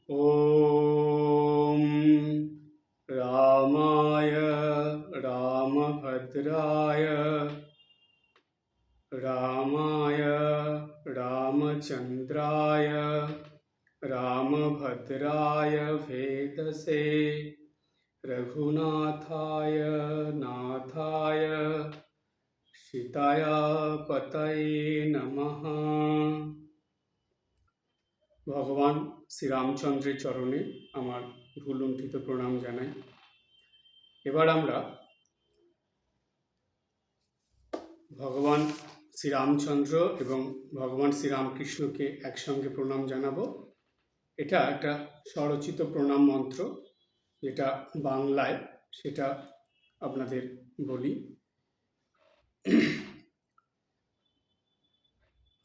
ॐ रामाय रामभद्राय रामाय रामचन्द्राय रामभद्राय भेदसे रघुनाथाय नाथाय सीताय पतये नमः। ভগবান শ্রীরামচন্দ্রের চরণে আমার ভুলুণ্ঠিত প্রণাম জানাই। এবার আমরা ভগবান শ্রীরামচন্দ্র এবং ভগবান শ্রীরামকৃষ্ণকে একসঙ্গে প্রণাম জানাবো। এটা একটা স্বরচিত প্রণাম মন্ত্র, যেটা বাংলায়, সেটা আপনাদের বলি।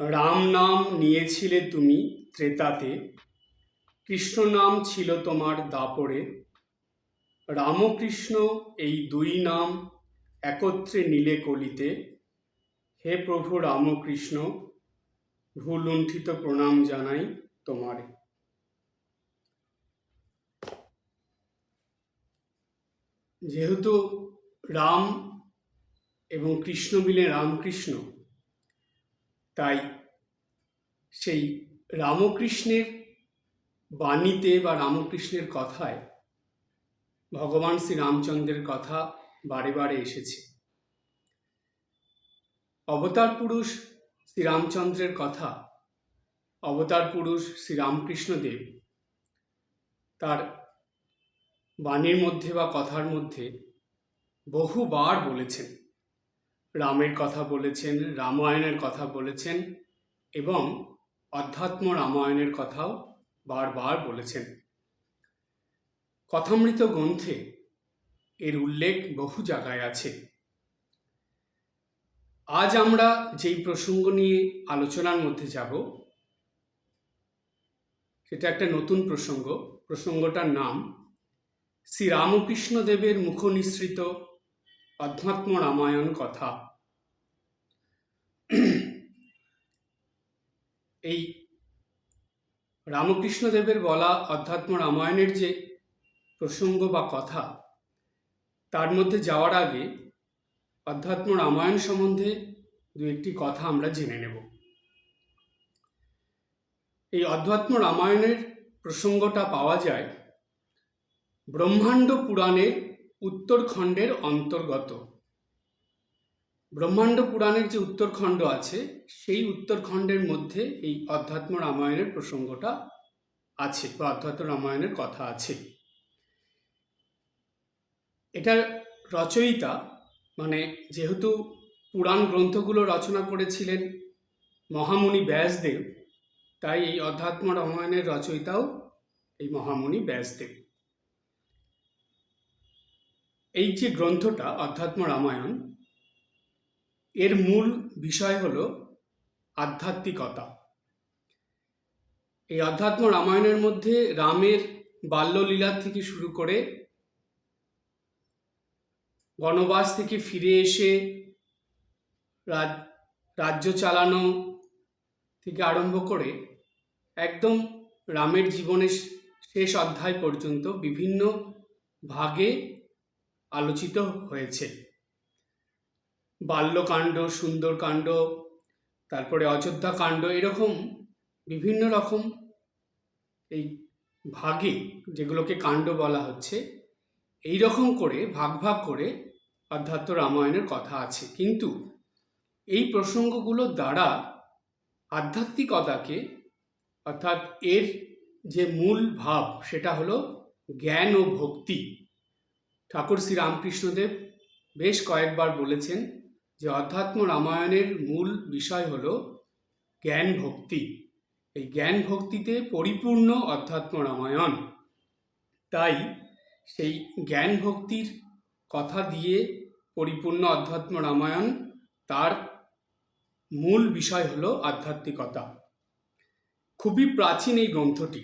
রাম নাম নিয়েছিলে তুমি ত্রেতাতে, কৃষ্ণ নাম ছিল তোমার দাপরে। রামকৃষ্ণ এই দুই নাম একত্রে নিলে কলিতে। হে প্রভু রামকৃষ্ণ, ভুলুণ্ঠিত প্রণাম জানাই তোমারে। যেহেতু রাম এবং কৃষ্ণ মিলে রামকৃষ্ণ, তাই সেই রামকৃষ্ণের বাণীতে বা রামকৃষ্ণের কথায় ভগবান শ্রীরামচন্দ্রের কথা বারে বারে এসেছে। অবতার পুরুষ শ্রীরামচন্দ্রের কথা অবতার পুরুষ শ্রীরামকৃষ্ণদেব তার বাণীর মধ্যে বা কথার মধ্যে বহুবার বলেছেন। রামের কথা বলেছেন, রামায়ণের কথা বলেছেন এবং অধ্যাত্ম রামায়ণের কথাও বারবার বলেছেন। কথামৃত গ্রন্থে এর উল্লেখ বহু জায়গায় আছে। আজ আমরা যেই প্রসঙ্গ নিয়ে আলোচনার মধ্যে যাব, সেটা একটা নতুন প্রসঙ্গ। প্রসঙ্গটার নাম শ্রীরামকৃষ্ণদেবের মুখনিসৃত অধ্যাত্ম রামায়ণ কথা। এই রামকৃষ্ণদেবের বলা অধ্যাত্ম রামায়ণের যে প্রসঙ্গ বা কথা, তার মধ্যে যাওয়ার আগে অধ্যাত্ম রামায়ণ সম্বন্ধে দু একটি কথা আমরা জেনে নেব। এই অধ্যাত্ম রামায়ণের প্রসঙ্গটা পাওয়া যায় ব্রহ্মাণ্ড পুরাণের উত্তরখণ্ডের অন্তর্গত। ব্রহ্মাণ্ড পুরাণের যে উত্তরখণ্ড আছে, সেই উত্তরখণ্ডের মধ্যে এই অধ্যাত্ম রামায়ণের প্রসঙ্গটা আছে বা অধ্যাত্ম রামায়ণের কথা আছে। এটার রচয়িতা, মানে যেহেতু পুরাণ গ্রন্থগুলো রচনা করেছিলেন মহামুনি ব্যাসদেব, তাই এই অধ্যাত্ম রামায়ণের রচয়িতাও এই মহামুনি ব্যাসদেব। এই যে গ্রন্থটা অধ্যাত্ম রামায়ণ, এর মূল বিষয় হলো আধ্যাত্মিকতা। এই অধ্যাত্ম রামায়ণের মধ্যে রামের বাল্যলীলা থেকে শুরু করে বনবাস থেকে ফিরে এসে রাজ্য চালানো থেকে আরম্ভ করে একদম রামের জীবনের শেষ অধ্যায় পর্যন্ত বিভিন্ন ভাগে আলোচিত হয়েছে। বাল্যকাণ্ড, সুন্দরকাণ্ড, তারপরে অযোধ্যাকাণ্ড, এরকম বিভিন্ন রকম এই ভাগে, যেগুলোকে কাণ্ড বলা হচ্ছে, এই রকম করে ভাগ ভাগ করে অধ্যাত্ম রামায়ণের কথা আছে। কিন্তু এই প্রসঙ্গগুলোর দ্বারা আধ্যাত্মিকতাকে, অর্থাৎ এর যে মূল ভাব, সেটা হলো জ্ঞান ও ভক্তি। ঠাকুর শ্রীরামকৃষ্ণদেব বেশ কয়েকবার বলেছেন যে অধ্যাত্ম রামায়ণের মূল বিষয় হলো জ্ঞান ভক্তি। এই জ্ঞান ভক্তিতে পরিপূর্ণ অধ্যাত্ম রামায়ণ। তাই সেই জ্ঞান ভক্তির কথা দিয়ে পরিপূর্ণ অধ্যাত্ম রামায়ণ, তার মূল বিষয় হলো আধ্যাত্মিকতা। খুবই প্রাচীন এই গ্রন্থটি।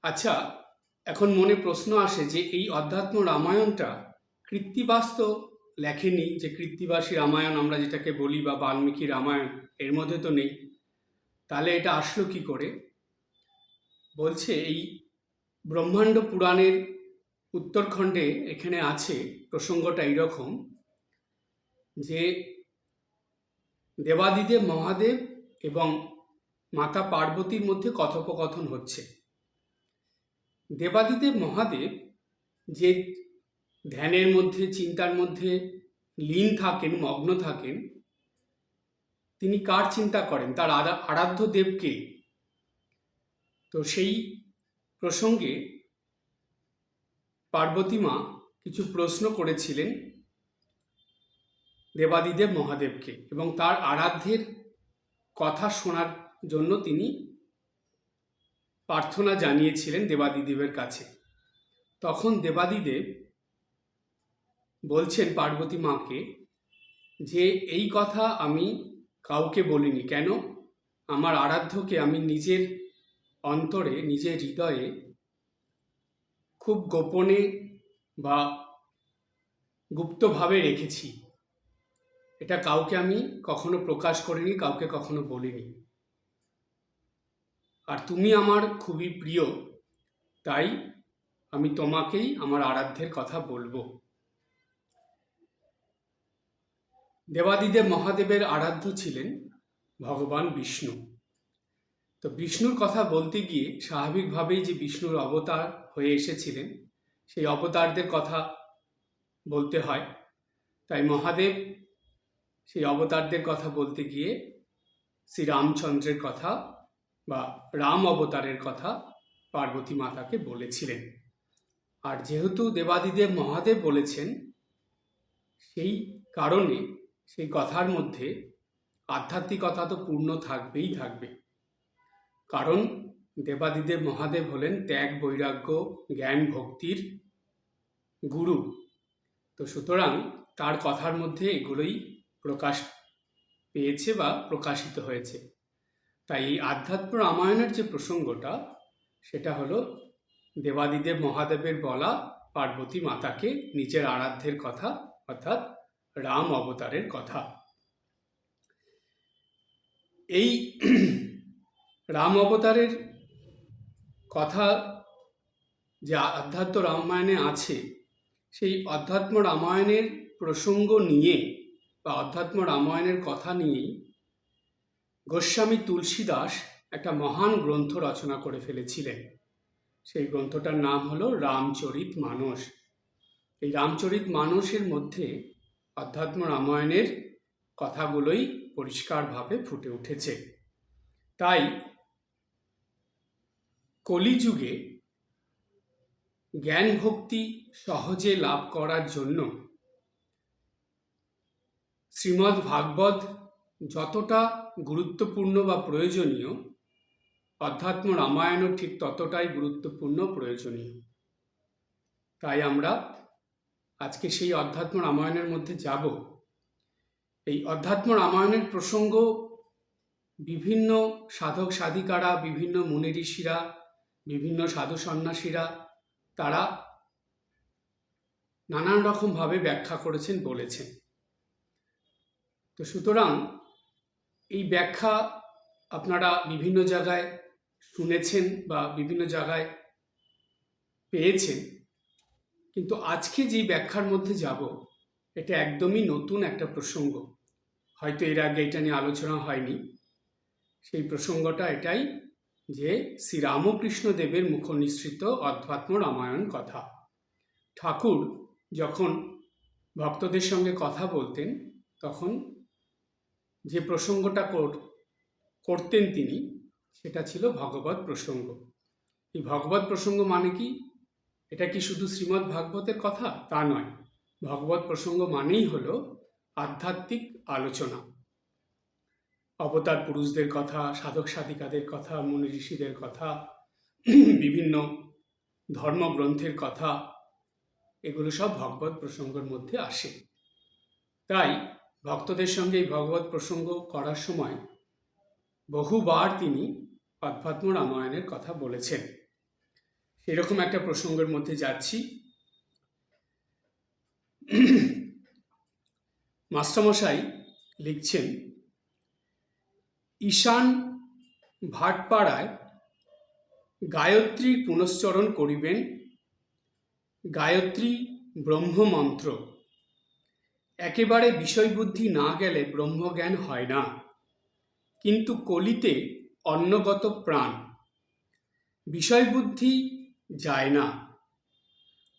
আচ্ছা, এখন মনে প্রশ্ন আসে যে এই অধ্যাত্ম রামায়ণটা কৃত্তিবাস তো লেখেনি, যে কৃত্তিবাসী রামায়ণ আমরা যেটাকে বলি বা বাল্মীকি রামায়ণ, এর মধ্যে তো নেই। তাহলে এটা আসলো কি করে? বলছে এই ব্রহ্মাণ্ড পুরাণের উত্তরখণ্ডে এখানে আছে প্রসঙ্গটা এইরকম যে দেবাদিদেব মহাদেব এবং মাতা পার্বতীর মধ্যে কথোপকথন হচ্ছে। দেবাদিদেব মহাদেব যে ধ্যানের মধ্যে, চিন্তার মধ্যে লীন থাকেন, মগ্ন থাকেন, তিনি কার চিন্তা করেন? তার আরাধ্য দেবকে। তো সেই প্রসঙ্গে পার্বতী মা কিছু প্রশ্ন করেছিলেন দেবাদিদেব মহাদেবকে এবং তার আরাধ্যের কথা শোনার জন্য তিনি প্রার্থনা জানিয়েছিলেন দেবাদিদেবের কাছে। তখন দেবাদিদেব বলছেন পার্বতী মাকে যে এই কথা আমি কাউকে বলিনি। কেন? আমার আরাধ্যকে আমি নিজের অন্তরে, নিজের হৃদয়ে খুব গোপনে বা গুপ্তভাবে রেখেছি। এটা কাউকে আমি কখনো প্রকাশ করিনি, কাউকে কখনো বলিনি। আর তুমি আমার খুবই প্রিয়, তাই আমি তোমাকেই আমার আরাধ্যের কথা বলবো। দেবাদিদেব মহাদেবের আরাধ্য ছিলেন ভগবান বিষ্ণু। তো বিষ্ণুর কথা বলতে গিয়ে স্বাভাবিকভাবেই যে বিষ্ণুর অবতার হয়ে এসেছিলেন সেই অবতারদের কথা বলতে হয়। তাই মহাদেব সেই অবতারদের কথা বলতে গিয়ে শ্রীরামচন্দ্রের কথা বা রাম অবতারের কথা পার্বতী মাতাকে বলেছিলেন। আর যেহেতু দেবাদিদেব মহাদেব বলেছেন, সেই কারণে সেই কথার মধ্যে আধ্যাত্মিকতা তো পূর্ণ থাকবেই থাকবে। কারণ দেবাদিদেব মহাদেব হলেন ত্যাগ, বৈরাগ্য, জ্ঞান, ভক্তির গুরু। তো সুতরাং তার কথার মধ্যে এগুলোই প্রকাশ পেয়েছে বা প্রকাশিত হয়েছে। তাই এই আধ্যাত্ম রামায়ণের যে প্রসঙ্গটা, সেটা হলো দেবাদিদেব মহাদেবের বলা পার্বতী মাতাকে নিজের আরাধ্যের কথা, অর্থাৎ রাম অবতারের কথা। এই রাম অবতারের কথা যে আধ্যাত্ম রামায়ণে আছে, সেই অধ্যাত্ম রামায়ণের প্রসঙ্গ নিয়ে বা অধ্যাত্ম রামায়ণের কথা নিয়েই গোস্বামী তুলসীদাস একটা মহান গ্রন্থ রচনা করে ফেলেছিলেন। সেই গ্রন্থটার নাম হলো রামচরিত মানস। এই রামচরিত মানসের মধ্যে অধ্যাত্ম রামায়ণের কথাগুলোই পরিষ্কারভাবে ফুটে উঠেছে। তাই কলিযুগে জ্ঞান ভক্তি সহজে লাভ করার জন্য শ্রীমদ্ ভাগবত যতটা গুরুত্বপূর্ণ বা প্রয়োজনীয়, অধ্যাত্ম রামায়ণও ঠিক ততটাই গুরুত্বপূর্ণ, প্রয়োজনীয়। তাই আমরা আজকে সেই অধ্যাত্ম রামায়ণের মধ্যে যাব। এই অধ্যাত্ম রামায়ণের প্রসঙ্গ বিভিন্ন সাধক সাধিকারা, বিভিন্ন মুনি ঋষিরা, বিভিন্ন সাধু সন্ন্যাসীরা তারা নানান রকমভাবে ব্যাখ্যা করেছেন, বলেছেন। তো সুতরাং এই ব্যাখ্যা আপনারা বিভিন্ন জায়গায় শুনেছেন বা বিভিন্ন জায়গায় পেয়েছেন, কিন্তু আজকে যে ব্যাখ্যার মধ্যে যাব এটা একদমই নতুন একটা প্রসঙ্গ। হয়তো এর আগে এটা নিয়ে আলোচনা হয়নি। সেই প্রসঙ্গটা এটাই যে শ্রীরামকৃষ্ণ দেবের মুখ নিঃসৃত অধ্যাত্ম রামায়ণ কথা। ঠাকুর যখন ভক্তদের সঙ্গে কথা বলতেন তখন যে প্রসঙ্গটা করতেন তিনি, সেটা ছিল ভগবত প্রসঙ্গ। এই ভগবত প্রসঙ্গ মানে কি? এটা কি শুধু শ্রীমদ্ ভাগবতের কথা? তা নয়। ভগবত প্রসঙ্গ মানেই হলো আধ্যাত্মিক আলোচনা। অবতার পুরুষদের কথা, সাধক সাধিকাদের কথা, মুনি ঋষিদের কথা, বিভিন্ন ধর্মগ্রন্থের কথা, এগুলো সব ভগবত প্রসঙ্গের মধ্যে আসে। তাই ভক্তদের সঙ্গে এই ভগবত প্রসঙ্গ করার সময় বহুবার তিনি অধ্যাত্ম রামায়ণের কথা বলেছেন। সেরকম একটা প্রসঙ্গের মধ্যে যাচ্ছি। মাস্টারমশাই লিখছেন, ঈশান ভাটপাড়ায় গায়ত্রীর পুনশ্চরণ করিবেন। গায়ত্রী ব্রহ্মমন্ত্র। একেবারে বিষয়বুদ্ধি না গেলে ব্রহ্মজ্ঞান হয় না। কিন্তু কলিতে অন্নগত প্রাণ, বিষয়বুদ্ধি যায় না।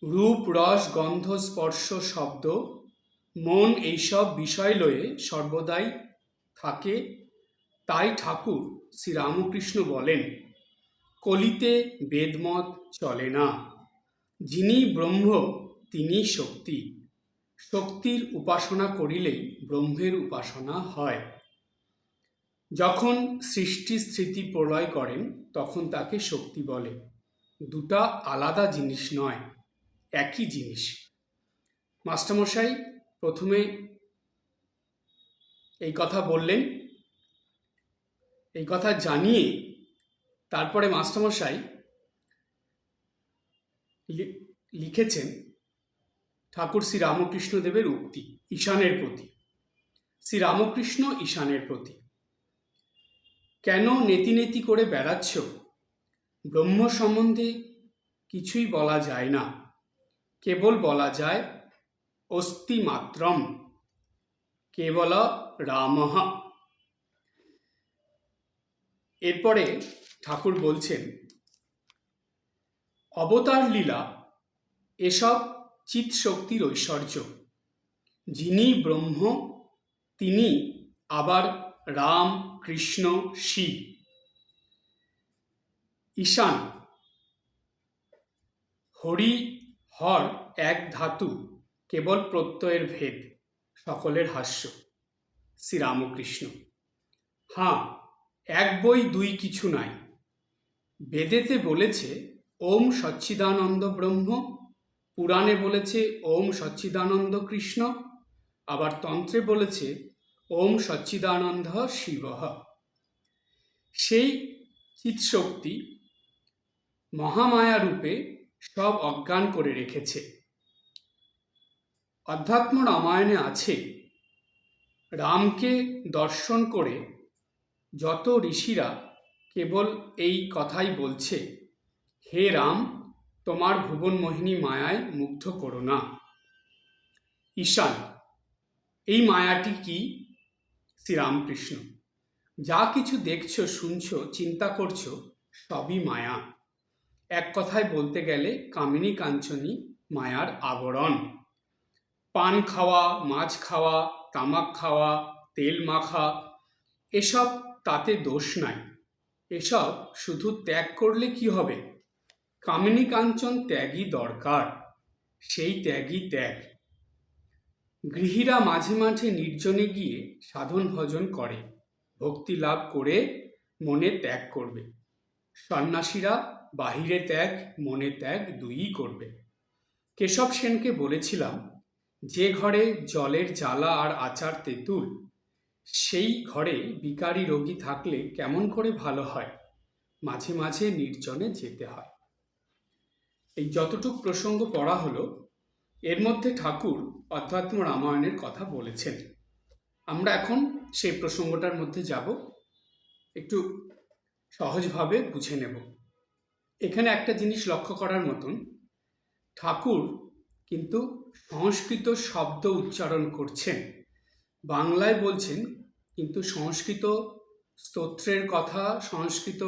রূপ, রস, গন্ধ, স্পর্শ, শব্দ, মন এইসব বিষয় লয়ে সর্বদাই থাকে। তাই ঠাকুর শ্রীরামকৃষ্ণ বলেন, কলিতে বেদমত চলে না। যিনি ব্রহ্ম তিনি শক্তি। শক্তির উপাসনা করিলেই ব্রহ্মের উপাসনা হয়। যখন সৃষ্টি স্থিতি প্রলয় করেন তখন তাকে শক্তি বলে। দুটা আলাদা জিনিস নয়, একই জিনিস। মাস্টারমশাই প্রথমে এই কথা বললেন। এই কথা জানিয়ে তারপরে মাস্টারমশাই লিখেছেন ঠাকুর শ্রী রামকৃষ্ণদেবের উক্তি ঈশানের প্রতি। শ্রী রামকৃষ্ণ ঈশানের প্রতি। কেন নেতি নেতি করে বেড়াচ্ছ? ব্রহ্ম সম্বন্ধে কিছুই বলা যায় না, কেবল বলা যায় অস্তি মাত্রম, কেবল রামঃ। এরপরে ঠাকুর বলছেন, অবতার লীলা এসব চিৎ শক্তির ঐশ্বর্য। যিনি ব্রহ্ম তিনি আবার রাম, কৃষ্ণ, শিব। ঈশান, হরি, হর এক ধাতু, কেবল প্রত্যয়ের ভেদ। সকলের হাস্য। শ্রীরামকৃষ্ণ, হাঁ, এক বই দুই কিছু নাই। বেদেতে বলেছে ওম সচ্চিদানন্দ ব্রহ্ম, পুরাণে বলেছে ওম সচ্চিদানন্দ কৃষ্ণ, আবার তন্ত্রে বলেছে ওম সচ্চিদানন্দ শিব। সেই চিৎশক্তি মহামায়া রূপে সব অজ্ঞান করে রেখেছে। অধ্যাত্ম রামায়ণে আছে, রামকে দর্শন করে যত ঋষিরা কেবল এই কথাই বলছে, হে রাম, তোমার ভুবন মোহিনী মায়ায় মুগ্ধ করো না। ঈশান, এই মায়াটি কি? শ্রীরামকৃষ্ণ, যা কিছু দেখছো, শুনছো, চিন্তা করছো, সবই মায়া। এক কথায় বলতে গেলে কামিনী কাঞ্চনী মায়ার আবরণ। পান খাওয়া, মাছ খাওয়া, তামাক খাওয়া, তেল মাখা, এসব তাতে দোষ নাই। এসব শুধু ত্যাগ করলে কি হবে? কামিনী কাঞ্চন ত্যাগই দরকার, সেই ত্যাগই ত্যাগ। গৃহীরা মাঝে মাঝে নির্জনে গিয়ে সাধন ভজন করে, ভক্তি লাভ করে মনে ত্যাগ করবে। সন্ন্যাসীরা বাহিরে ত্যাগ, মনে ত্যাগ দুইই করবে। কেশব সেনকে বলেছিলাম, যে ঘরে জলের জ্বালা আর আচার তেঁতুল, সেই ঘরে বিকারী রোগী থাকলে কেমন করে ভালো হয়? মাঝে মাঝে নির্জনে যেতে হয়। এই যতটুক প্রসঙ্গ পড়া হলো, এর মধ্যে ঠাকুর অধ্যাত্ম রামায়ণের কথা বলেছেন। আমরা এখন সেই প্রসঙ্গটার মধ্যে যাব, একটু সহজভাবে বুঝে নেব। এখানে একটা জিনিস লক্ষ্য করার মতন, ঠাকুর কিন্তু সংস্কৃত শব্দ উচ্চারণ করছেন, বাংলায় বলছেন, কিন্তু সংস্কৃত স্তোত্রের কথা, সংস্কৃত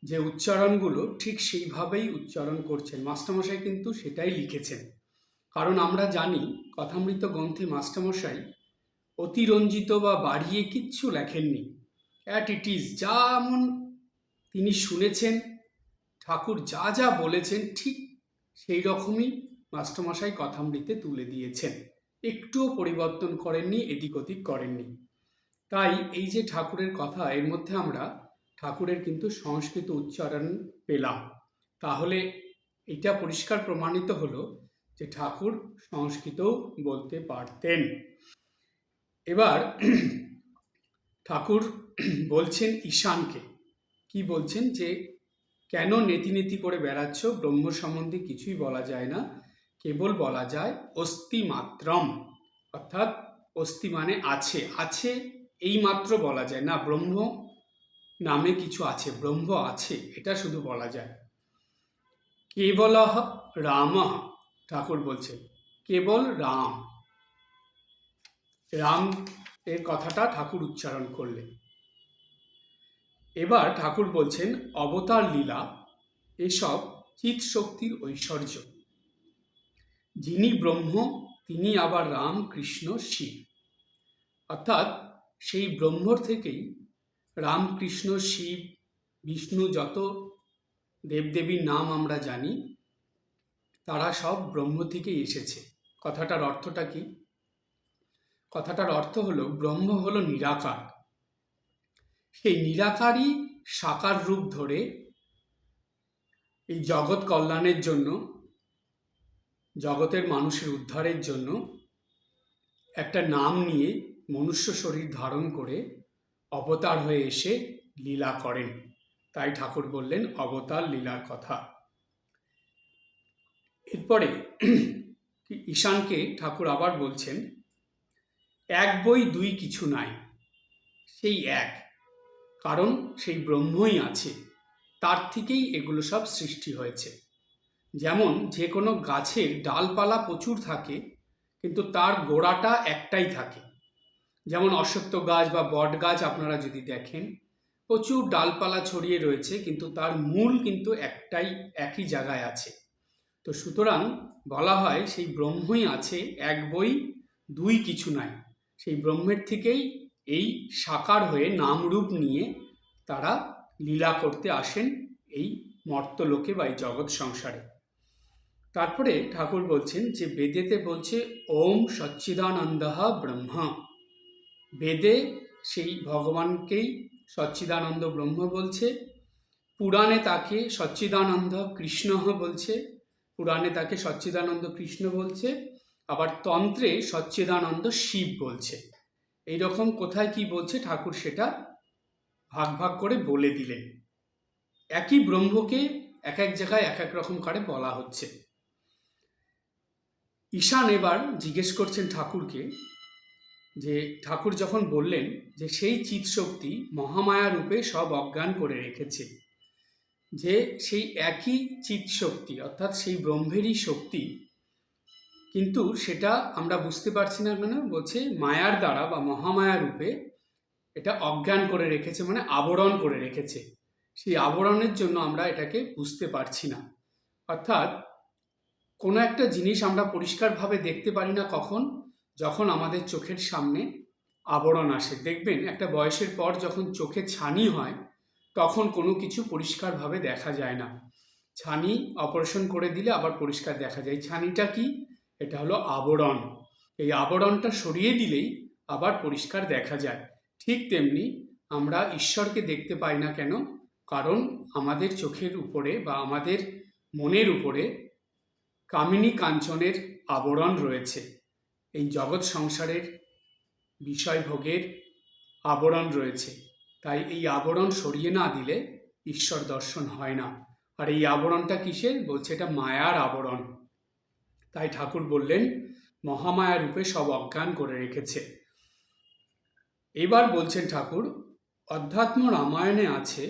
যে উচ্চারণগুলো ঠিক সেইভাবেই উচ্চারণ করছেন। মাস্টারমশাই কিন্তু সেটাই লিখেছেন। কারণ আমরা জানি কথামৃত গ্রন্থে মাস্টারমশাই অতিরঞ্জিত বা বাড়িয়ে কিচ্ছু লেখেননি। অ্যাট ইট ইজ, যেমন তিনি শুনেছেন, ঠাকুর যা যা বলেছেন ঠিক সেই রকমই মাস্টারমশাই কথামৃতে তুলে দিয়েছেন। একটুও পরিবর্তন করেননি, এদিক ওদিক করেননি। তাই এই যে ঠাকুরের কথা, এর মধ্যে আমরা ঠাকুরের কিন্তু সংস্কৃত উচ্চারণ পেলাম। তাহলে এটা পরিষ্কার প্রমাণিত হলো যে ঠাকুর সংস্কৃতও বলতে পারতেন। এবার ঠাকুর বলছেন ঈশানকে, কি বলছেন, যে কেন নেতি নেতি করে বেড়াচ্ছ? ব্রহ্ম সম্বন্ধে কিছুই বলা যায় না, কেবল বলা যায় অস্তি মাত্রম, অর্থাৎ অস্তি মানে আছে, আছে এই মাত্র বলা যায় না। ব্রহ্ম নামে কিছু আছে, ব্রহ্ম আছে, এটা শুধু বলা যায়। কেবলঃ রামঃ, ঠাকুর বলছেন কেবল রাম, রাম এর কথাটা ঠাকুর উচ্চারণ করলেন। এবার ঠাকুর বলছেন অবতার লীলা এসব চিৎ শক্তির ঐশ্বর্য। যিনি ব্রহ্ম তিনি আবার রাম, কৃষ্ণ, শিব। অর্থাৎ সেই ব্রহ্মর থেকেই রাম, কৃষ্ণ, শিব, বিষ্ণু, যত দেবদেবীর নাম আমরা জানি তারা সব ব্রহ্ম থেকেই এসেছে। কথাটার অর্থটা কি? কথাটার অর্থ হলো ব্রহ্ম হলো নিরাকার, সেই নিরাকারই সাকার রূপ ধরে এই জগৎ কল্যাণের জন্য, জগতের মানুষের উদ্ধারের জন্য একটা নাম নিয়ে মনুষ্য শরীর ধারণ করে অবতার হয়ে এসে লীলা করেন। তাই ঠাকুর বললেন অবতার লীলার কথা। এরপরে ঈশানকে ঠাকুর আবার বলছেন এক বই দুই কিছু নাই, সেই এক, কারণ সেই ব্রহ্মই আছে, তার থেকেই এগুলো সব সৃষ্টি হয়েছে। যেমন যে কোনো গাছের ডালপালা প্রচুর থাকে কিন্তু তার গোড়াটা একটাই থাকে। যেমন অশ্বত্থ গাছ বা বট গাছ আপনারা যদি দেখেন প্রচুর ডালপালা ছড়িয়ে রয়েছে কিন্তু তার মূল কিন্তু একটাই, একই জায়গায় আছে। তো সুতরাং বলা হয় সেই ব্রহ্মই আছে, এক বই দুই কিছু নাই। সেই ব্রহ্মের থেকেই এই সাকার হয়ে নামরূপ নিয়ে তারা লীলা করতে আসেন এই মর্তলোকে বা এই জগৎ সংসারে। তারপরে ঠাকুর বলছেন যে বেদেতে বলছে ওম সচ্চিদানন্দঃ ব্রহ্মা। বেদে সেই ভগবানকেই সচ্চিদানন্দ ব্রহ্ম বলছে, পুরাণে তাকে সচ্চিদানন্দ কৃষ্ণ বলছে, পুরাণে তাকে সচ্চিদানন্দ কৃষ্ণ বলছে, আবার তন্ত্রে সচ্চিদানন্দ শিব বলছে। এইরকম কোথায় কি বলছে ঠাকুর সেটা ভাগ ভাগ করে বলে দিলেন। একই ব্রহ্মকে এক এক জায়গায় এক এক রকম করে বলা হচ্ছে। ঈশান এবার জিজ্ঞেস করছেন ঠাকুরকে যে ঠাকুর যখন বললেন যে সেই চিৎ শক্তি মহামায়া রূপে সব অজ্ঞান করে রেখেছে, যে সেই একই চিৎ শক্তি অর্থাৎ সেই ব্রহ্মেরই শক্তি, কিন্তু সেটা আমরা বুঝতে পারছি না কেন? বলছে মায়ার দ্বারা বা মহামায়া রূপে এটা অজ্ঞান করে রেখেছে, মানে আবরণ করে রেখেছে। সেই আবরণের জন্য আমরা এটাকে বুঝতে পারছি না। অর্থাৎ কোনো একটা জিনিস আমরা পরিষ্কারভাবে দেখতে পারি না কখন? যখন আমাদের চোখের সামনে আবরণ আসে। দেখবেন একটা বয়সের পর যখন চোখে ছানি হয় তখন কোনো কিছু পরিষ্কারভাবে দেখা যায় না। ছানি অপারেশন করে দিলে আবার পরিষ্কার দেখা যায়। ছানিটা কি? এটা হলো আবরণ। এই আবরণটা সরিয়ে দিলেই আবার পরিষ্কার দেখা যায়। ঠিক তেমনি আমরা ঈশ্বরকে দেখতে পাই না কেন? কারণ আমাদের চোখের উপরে বা আমাদের মনের উপরে কামিনী কাঞ্চনের আবরণ রয়েছে। এই জগৎ সংসারের বিষয়ভোগের আবরণ রয়েছে। তাই এই আবরণ সরিয়ে না দিলে ঈশ্বর দর্শন হয় না। আর এই আবরণটা কিসের? বলছে এটা মায়ার আবরণ। তাই ঠাকুর বললেন মহামায়া রূপে সব অজ্ঞান করে রেখেছে। এবার বলছেন ঠাকুর অধ্যাত্ম রামায়ণে আছে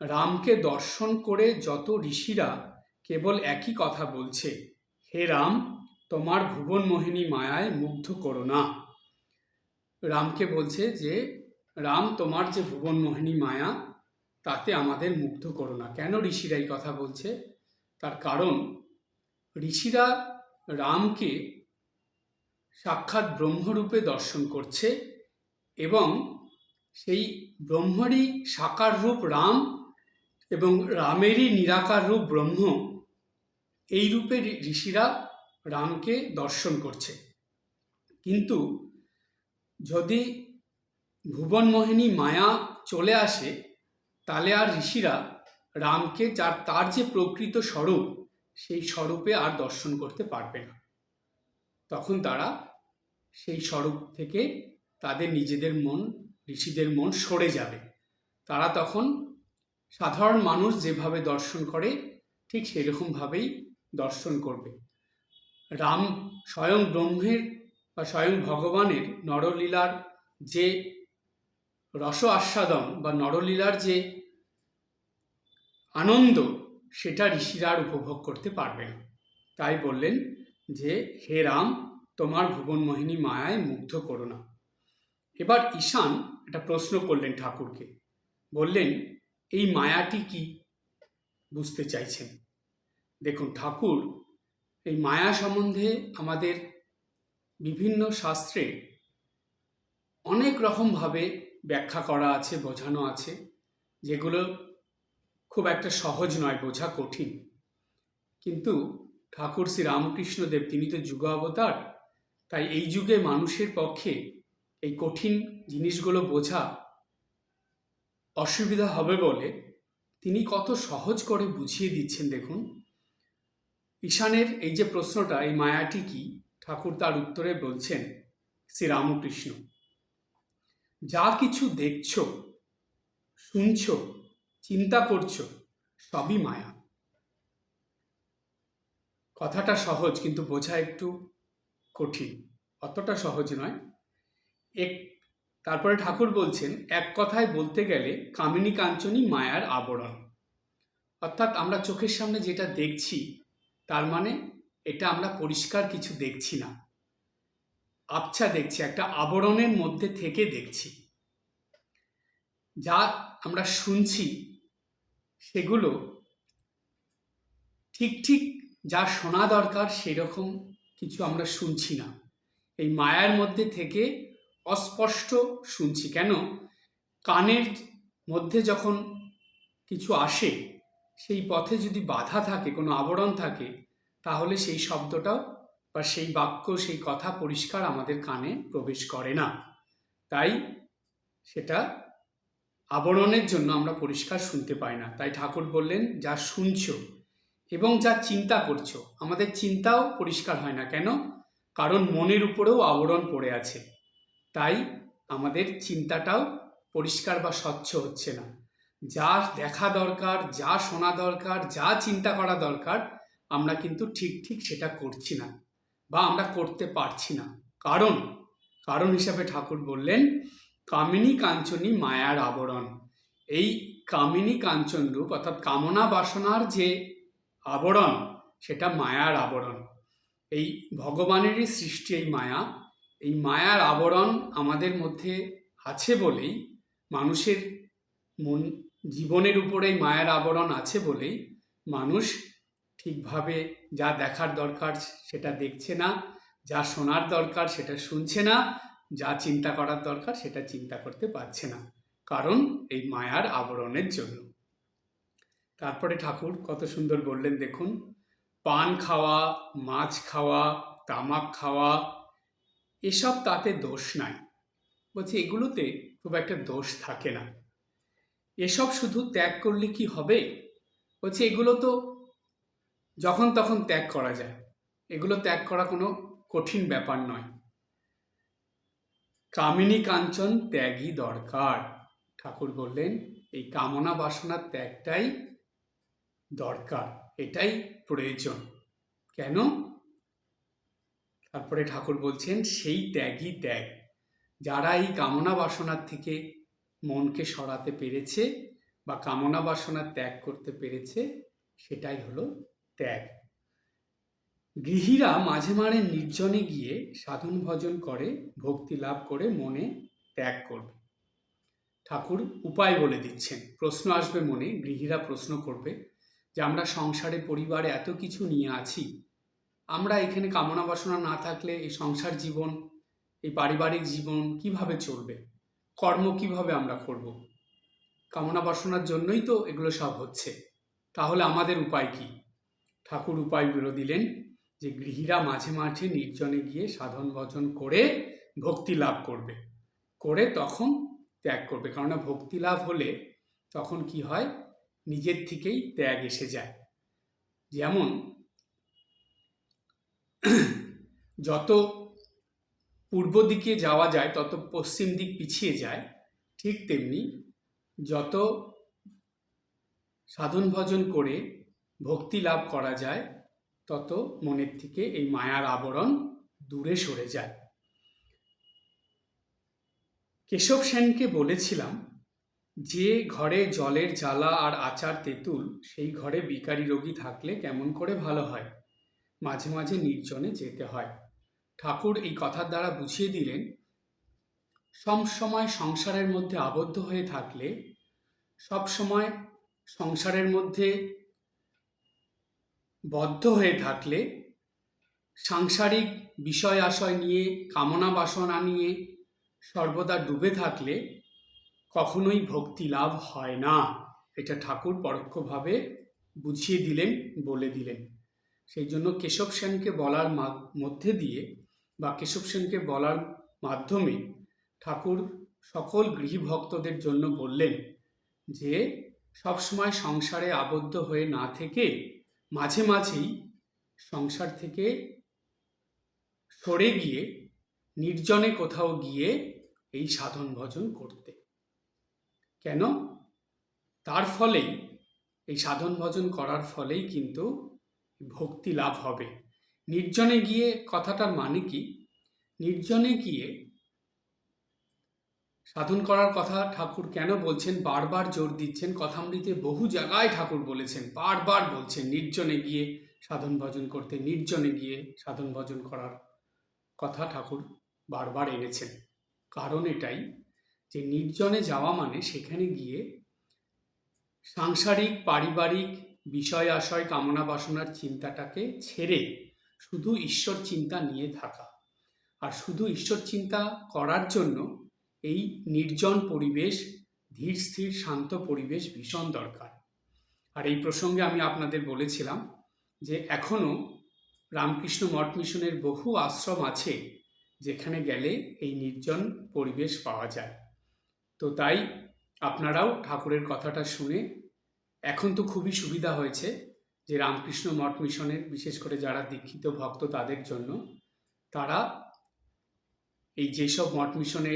রামকে দর্শন করে যত ঋষিরা কেবল একই কথা বলছে, হে রাম তোমার ভুবন মোহিনী মায়ায় মুগ্ধ করো না। রামকে বলছে যে রাম তোমার যে ভুবন মোহিনী মায়া তাতে আমাদের মুগ্ধ করো না। কেন ঋষিরা এই কথা বলছে? তার কারণ ঋষিরা রামকে সাক্ষাৎ ব্রহ্মরূপে দর্শন করছে এবং সেই ব্রহ্মরই সাকার রূপ রাম এবং রামেরই নিরাকার রূপ ব্রহ্ম, এই রূপে ঋষিরা রামকে দর্শন করছে। কিন্তু যদি ভুবনমোহিনী মায়া চলে আসে তাহলে আর ঋষিরা রামকে তার যে প্রকৃত স্বরূপ সেই স্বরূপে আর দর্শন করতে পারবে না। তখন তারা সেই স্বরূপ থেকে তাদের নিজেদের মন, ঋষিদের মন সরে যাবে। তারা তখন সাধারণ মানুষ যেভাবে দর্শন করে ঠিক সেরকমভাবেই দর্শন করবে। রাম স্বয়ং ব্রহ্মের বা স্বয়ং ভগবানের নরলীলার যে রস আস্বাদন বা নরলীলার যে আনন্দ সেটা ঋষিরা আর উপভোগ করতে পারবে না। তাই বললেন যে হে রাম, তোমার ভুবনমোহিনী মায়ায় মুগ্ধ করো না। এবার ঈশান একটা প্রশ্ন করলেন ঠাকুরকে, বললেন এই মায়াটি কি, বুঝতে চাইছেন। দেখুন, ঠাকুর এই মায়া সম্বন্ধে আমাদের বিভিন্ন শাস্ত্রে অনেক রকমভাবে ব্যাখ্যা করা আছে, বোঝানো আছে, যেগুলো খুব একটা সহজ নয়, বোঝা কঠিন। কিন্তু ঠাকুর শ্রী রামকৃষ্ণদেব তিনি তো যুগ অবতার, তাই এই যুগে মানুষের পক্ষে এই কঠিন জিনিসগুলো বোঝা অসুবিধা হবে বলে তিনি কত সহজ করে বুঝিয়ে দিচ্ছেন। দেখুন, ঈশানের এই যে প্রশ্নটা, এই মায়াটি কি, ঠাকুর তার উত্তরে বলছেন শ্রী রামকৃষ্ণ, যা কিছু দেখছো, শুনছো, চিন্তা করছো, সবই মায়া। কথাটা সহজ, কিন্তু বোঝা একটু কঠিন, অতটা সহজ নয়। তারপরে ঠাকুর বলছেন, এক কথায় বলতে গেলে কামিনী কাঞ্চনী মায়ার আবরণ। অর্থাৎ আমরা চোখের সামনে যেটা দেখছি, তার মানে এটা আমরা পরিষ্কার কিছু দেখছি না, আবছা দেখছি, একটা আবরণের মধ্যে থেকে দেখছি। যা আমরা শুনছি সেগুলো ঠিক ঠিক যা শোনা দরকার সেরকম কিছু আমরা শুনছি না। এই মায়ার মধ্যে থেকে অস্পষ্ট শুনছি। কেন? কানের মধ্যে যখন কিছু আসে, সেই পথে যদি বাধা থাকে, কোনো আবরণ থাকে, তাহলে সেই শব্দটাও বা সেই বাক্য, সেই কথা পরিষ্কার আমাদের কানে প্রবেশ করে না। তাই সেটা আবরণের জন্য আমরা পরিষ্কার শুনতে পাই না। তাই ঠাকুর বললেন, যা শুনছো এবং যা চিন্তা করছো, আমাদের চিন্তাও পরিষ্কার হয় না। কেন? কারণ মনের উপরেও আবরণ পড়ে আছে, তাই আমাদের চিন্তাটাও পরিষ্কার বা স্বচ্ছ হচ্ছে না। যা দেখা দরকার, যা শোনা দরকার, যা চিন্তা করা দরকার, আমরা কিন্তু ঠিক ঠিক সেটা করছি না বা আমরা করতে পারছি না। কারণ হিসাবে ঠাকুর বললেন, কামিনী কাঞ্চনী মায়ার আবরণ। এই কামিনী কাঞ্চন রূপ অর্থাৎ কামনা বাসনার যে আবরণ, সেটা মায়ার আবরণ। এই ভগবানেরই সৃষ্টি এই মায়া। এই মায়ার আবরণ আমাদের মধ্যে আছে বলেই, মানুষের মন জীবনের উপরে মায়ার আবরণ আছে বলেই মানুষ ঠিকভাবে যা দেখার দরকার সেটা দেখছে না, যা শোনার দরকার সেটা শুনছে না, যা চিন্তা করার দরকার সেটা চিন্তা করতে পারছে না, কারণ এই মায়ার আবরণের জন্য। তারপরে ঠাকুর কত সুন্দর বললেন, দেখুন, পান খাওয়া, মাছ খাওয়া, তামাক খাওয়া, এসব তাতে দোষ নাই। বলছে এগুলোতে খুব একটা দোষ থাকে না, এসব শুধু ত্যাগ করলে কি হবে? বলছে এগুলো তো যখন তখন ত্যাগ করা যায়, এগুলো ত্যাগ করা কোনো কঠিন ব্যাপার নয়। কামিনী কাঞ্চন ত্যাগই দরকার। ঠাকুর বললেন এই কামনা বাসনার ত্যাগটাই দরকার, এটাই প্রয়োজন। কেন? তারপরে ঠাকুর বলছেন, সেই ত্যাগই ত্যাগ। যারা এই কামনা বাসনার থেকে মনকে সরাতে পেরেছে বা কামনা বাসনা ত্যাগ করতে পেরেছে, সেটাই হলো ত্যাগ। গৃহীরা মাঝে মাঝে নির্জনে গিয়ে সাধন ভজন করে ভক্তি লাভ করে মনে ত্যাগ করবে। ঠাকুর উপায় বলে দিচ্ছেন। প্রশ্ন আসবে মনে, গৃহীরা প্রশ্ন করবে যে আমরা সংসারে পরিবারে এত কিছু নিয়ে আছি, আমরা এখানে কামনা বাসনা না থাকলে এই সংসার জীবন, এই পারিবারিক জীবন কিভাবে চলবে? কর্ম কিভাবে আমরা করব? কামনা বাসনার জন্যই তো এগুলো সব হচ্ছে। তাহলে আমাদের উপায় কি? ঠাকুর উপায়গুলো দিলেন যে গৃহীরা মাঝে মাঝে নির্জনে গিয়ে সাধন ভজন করে ভক্তি লাভ করবে, করে তখন ত্যাগ করবে। কেননা ভক্তি লাভ হলে তখন কি হয়? নিজের থেকেই ত্যাগ এসে যায়। যেমন যত পূর্ব দিকে যাওয়া যায় তত পশ্চিম দিক পিছিয়ে যায়, ঠিক তেমনি যত সাধন ভজন করে ভক্তি লাভ করা যায় তত মনের থেকে এই মায়ার আবরণ দূরে সরে যায়। কেশব সেনকে বলেছিলাম, যে ঘরে জলের জ্বালা আর আচার তেঁতুল, সেই ঘরে বিকারী রোগী থাকলে কেমন করে ভালো হয়? মাঝে মাঝে নির্জনে যেতে হয়। ঠাকুর এই কথার দ্বারা বুঝিয়ে দিলেন, সব সময় সংসারের মধ্যে আবদ্ধ হয়ে থাকলে, সব সময় সংসারের মধ্যে বদ্ধ হয়ে থাকলে, সাংসারিক বিষয় আশয় নিয়ে, কামনা বাসনা নিয়ে সর্বদা ডুবে থাকলে কখনোই ভক্তি লাভ হয় না। এটা ঠাকুর পরোক্ষভাবে বুঝিয়ে দিলেন, বলে দিলেন। সেই জন্য কেশব সেনকে বলার মধ্যে দিয়ে বা কেশব সেনকে বলার মাধ্যমে ঠাকুর সকল গৃহী ভক্তদের জন্য বললেন যে সবসময় সংসারে আবদ্ধ হয়ে না থেকে মাঝে মাঝেই সংসার থেকে সরে গিয়ে নির্জনে কোথাও গিয়ে এই সাধন ভজন করতে। কেন? তার ফলেই, এই সাধন ভজন করার ফলেই কিন্তু ভক্তি লাভ হবে। নির্জনে গিয়ে কথাটার মানে কি? নির্জনে গিয়ে সাধন করার কথা ঠাকুর কেন বলছেন, বারবার জোর দিচ্ছেন। কথামৃতে বহু জায়গায় ঠাকুর বলেছেন, বারবার বলছেন নির্জনে গিয়ে সাধন ভজন করতে, নির্জনে গিয়ে সাধন ভজন করার কথা ঠাকুর বারবার এনেছেন। কারণ এটাই যে নির্জনে যাওয়া মানে সেখানে গিয়ে সাংসারিক পারিবারিক বিষয় আশয় কামনা বাসনার চিন্তাটাকে ছেড়ে শুধু ঈশ্বর চিন্তা নিয়ে থাকা। আর শুধু ঈশ্বর চিন্তা করার জন্য এই নির্জন পরিবেশ, ধীর স্থির শান্ত পরিবেশ ভীষণ দরকার। আর এই প্রসঙ্গে আমি আপনাদের বলেছিলাম যে এখনও রামকৃষ্ণ মঠ মিশনের বহু আশ্রম আছে যেখানে গেলে এই নির্জন পরিবেশ পাওয়া যায়। তো তাই আপনারাও ঠাকুরের কথাটা শুনে, এখন তো খুবই সুবিধা হয়েছে যে রামকৃষ্ণ মঠ মিশনের বিশেষ করে যারা দীক্ষিত ভক্ত তাদের জন্য, তারা এই যেসব মঠ মিশনে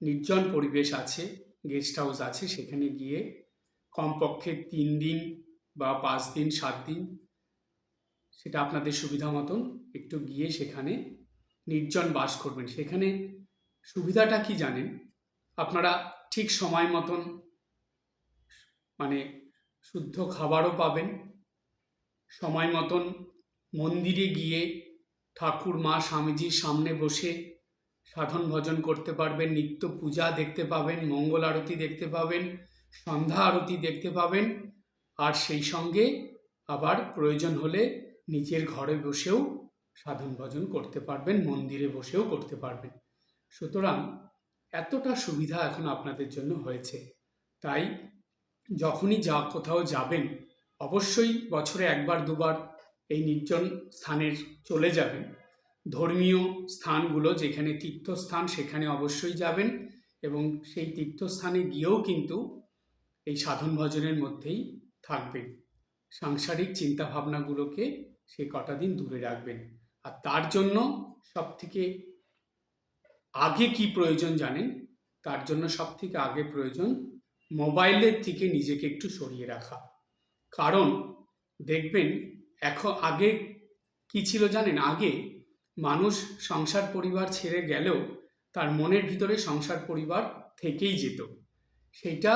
নির্জন পরিবেশ আছে, গেস্ট হাউস আছে, সেখানে গিয়ে কমপক্ষে 3 দিন বা 5 দিন 7 দিন, সেটা আপনাদের সুবিধা মতন একটু গিয়ে সেখানে নির্জন বাস করবেন। সেখানে সুবিধাটা কি জানেন? আপনারা ঠিক সময় মতন মানে শুদ্ধ খাবারও পাবেন, সময় মতন মন্দিরে গিয়ে ঠাকুর মা স্বামীজির সামনে বসে সাধন ভজন করতে পারবেন, নিত্য পূজা দেখতে পাবেন, মঙ্গল আরতি দেখতে পাবেন, সন্ধ্যা আরতি দেখতে পাবেন। আর সেই সঙ্গে আবার প্রয়োজন হলে নিজের ঘরে বসেও সাধন ভজন করতে পারবেন, মন্দিরে বসেও করতে পারবেন। সুতরাং এতটা সুবিধা এখন আপনাদের জন্য হয়েছে। তাই যখনই কোথাও যাবেন অবশ্যই বছরে 1-2বার এই নির্জন স্থানে চলে যাবেন। ধর্মীয় স্থানগুলো যেখানে তীর্থস্থান সেখানে অবশ্যই যাবেন, এবং সেই তীর্থস্থানে গিয়েও কিন্তু এই সাধন ভজনের মধ্যেই থাকবেন। সাংসারিক চিন্তাভাবনাগুলোকে সেই কটা দিন দূরে রাখবেন। আর তার জন্য সবথেকে আগে কি প্রয়োজন জানেন? তার জন্য সবথেকে আগে প্রয়োজন মোবাইলের থেকে নিজেকে একটু সরিয়ে রাখা। কারণ দেখবেন আগে কি ছিল জানেন? আগে মানুষ সংসার পরিবার ছেড়ে গেলেও তার মনের ভিতরে সংসার পরিবার থেকেই যেত, সেইটা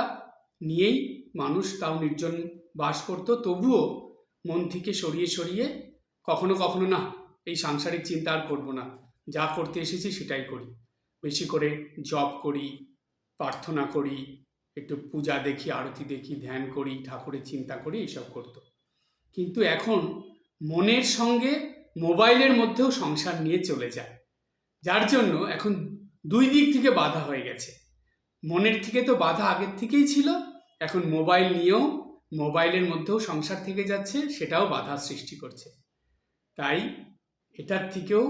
নিয়েই মানুষ তাও নির্জন বাস করত। তবুও মন থেকে সরিয়ে সরিয়ে কখনো কখনো না, এই সাংসারিক চিন্তা আর করবো না, যা করতে এসেছি সেটাই করি, বেশি করে জপ করি, প্রার্থনা করি, একটু পূজা দেখি, আরতি দেখি, ধ্যান করি, ঠাকুরের চিন্তা করি, এইসব করতো। কিন্তু এখন মনের সঙ্গে মোবাইলের মধ্যেও সংসার নিয়ে চলে যায়, যার জন্য এখন 2 দিক থেকে বাধা হয়ে গেছে। মনের থেকে তো বাধা আগের থেকেই ছিল, এখন মোবাইল নিয়েও মোবাইলের মধ্যেও সংসার থেকে যাচ্ছে, সেটাও বাধা সৃষ্টি করছে। তাই এটার থেকেও